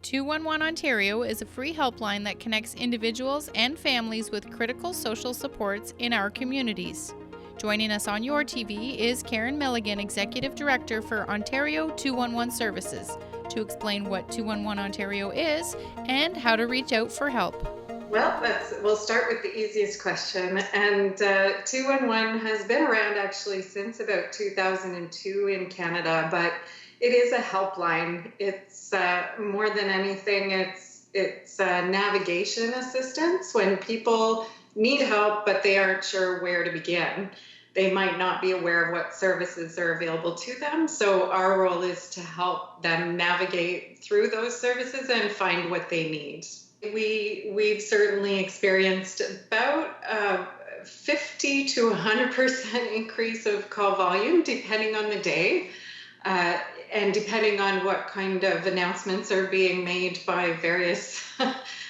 211 Ontario is a free helpline that connects individuals and families with critical social supports in our communities. Joining us on YourTV is Karen Milligan, Executive Director for Ontario 211 Services, to explain what 211 Ontario is and how to reach out for help. Well, we'll start with the easiest question. And 211 has been around actually since about 2002 in Canada, but it is a helpline. It's more than anything, it's navigation assistance when people need help, but they aren't sure where to begin. They might not be aware of what services are available to them. So our role is to help them navigate through those services and find what they need. We've certainly experienced about 50 to 100% increase of call volume, depending on the day, and depending on what kind of announcements are being made by various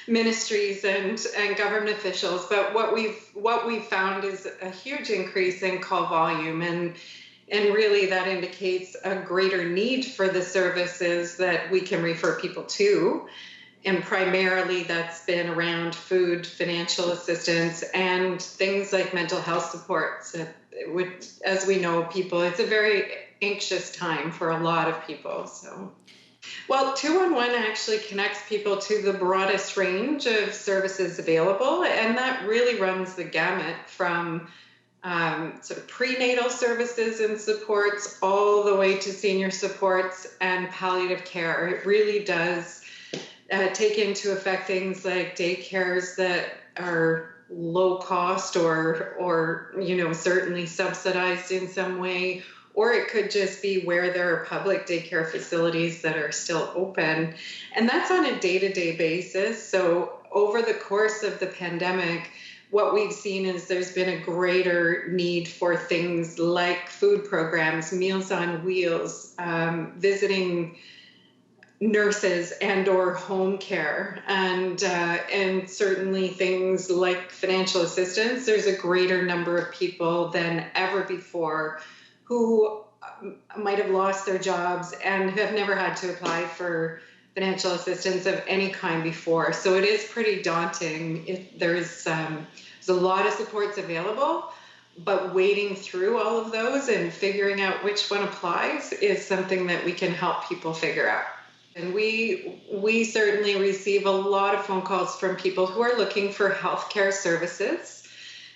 ministries and government officials. But what we've found is a huge increase in call volume, and really that indicates a greater need for the services that we can refer people to. And primarily that's been around food, financial assistance, and things like mental health supports. As we know, it's a very anxious time for a lot of people. So, well, 211 actually connects people to the broadest range of services available, and that really runs the gamut from sort of prenatal services and supports all the way to senior supports and palliative care. It really does take into effect things like daycares that are low cost or certainly subsidized in some way, or it could just be where there are public daycare facilities that are still open. And that's on a day-to-day basis. So over the course of the pandemic, what we've seen is there's been a greater need for things like food programs, Meals on Wheels, visiting nurses and or home care, and certainly things like financial assistance. There's a greater number of people than ever before who might have lost their jobs and have never had to apply for financial assistance of any kind before. So it is pretty daunting. There's a lot of supports available, but wading through all of those and figuring out which one applies is something that we can help people figure out. And we certainly receive a lot of phone calls from people who are looking for healthcare services.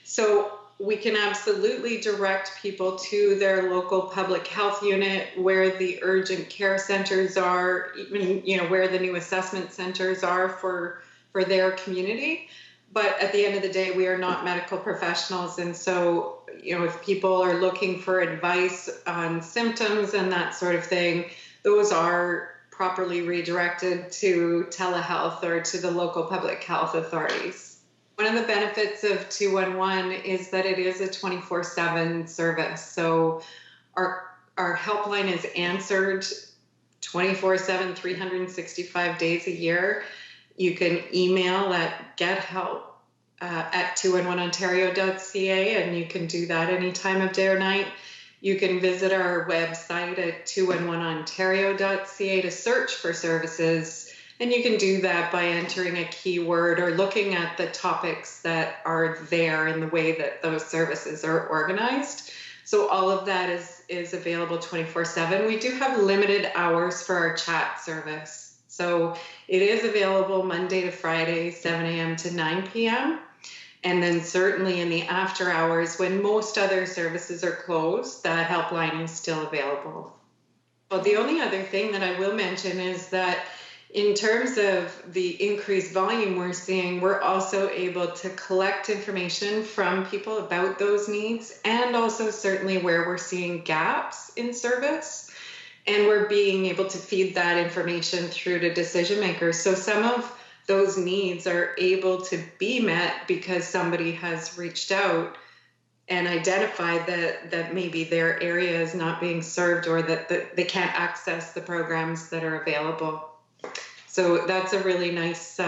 So we can absolutely direct people to their local public health unit where the urgent care centers are, even where the new assessment centers are for their community. But at the end of the day, we are not medical professionals. And so, if people are looking for advice on symptoms and that sort of thing, those are properly redirected to telehealth or to the local public health authorities. One of the benefits of 211 is that it is a 24/7 service. So our helpline is answered 24/7, 365 days a year. You can email at gethelp@211ontario.ca, and you can do that any time of day or night. You can visit our website at 211ontario.ca to search for services, and you can do that by entering a keyword or looking at the topics that are there in the way that those services are organized. So all of that is available 24/7. We do have limited hours for our chat service. So it is available Monday to Friday, 7 a.m. to 9 p.m., and then certainly in the after hours, when most other services are closed, that helpline is still available. Well, the only other thing that I will mention is that in terms of the increased volume we're seeing, we're also able to collect information from people about those needs, and also certainly where we're seeing gaps in service. And we're being able to feed that information through to decision makers. So some of those needs are able to be met because somebody has reached out and identified that maybe their area is not being served, or that they can't access the programs that are available. So that's a really nice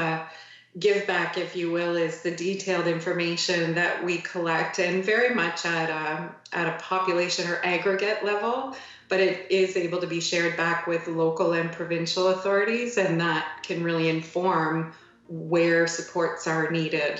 give back, if you will, is the detailed information that we collect, and very much at a population or aggregate level, but it is able to be shared back with local and provincial authorities, and that can really inform where supports are needed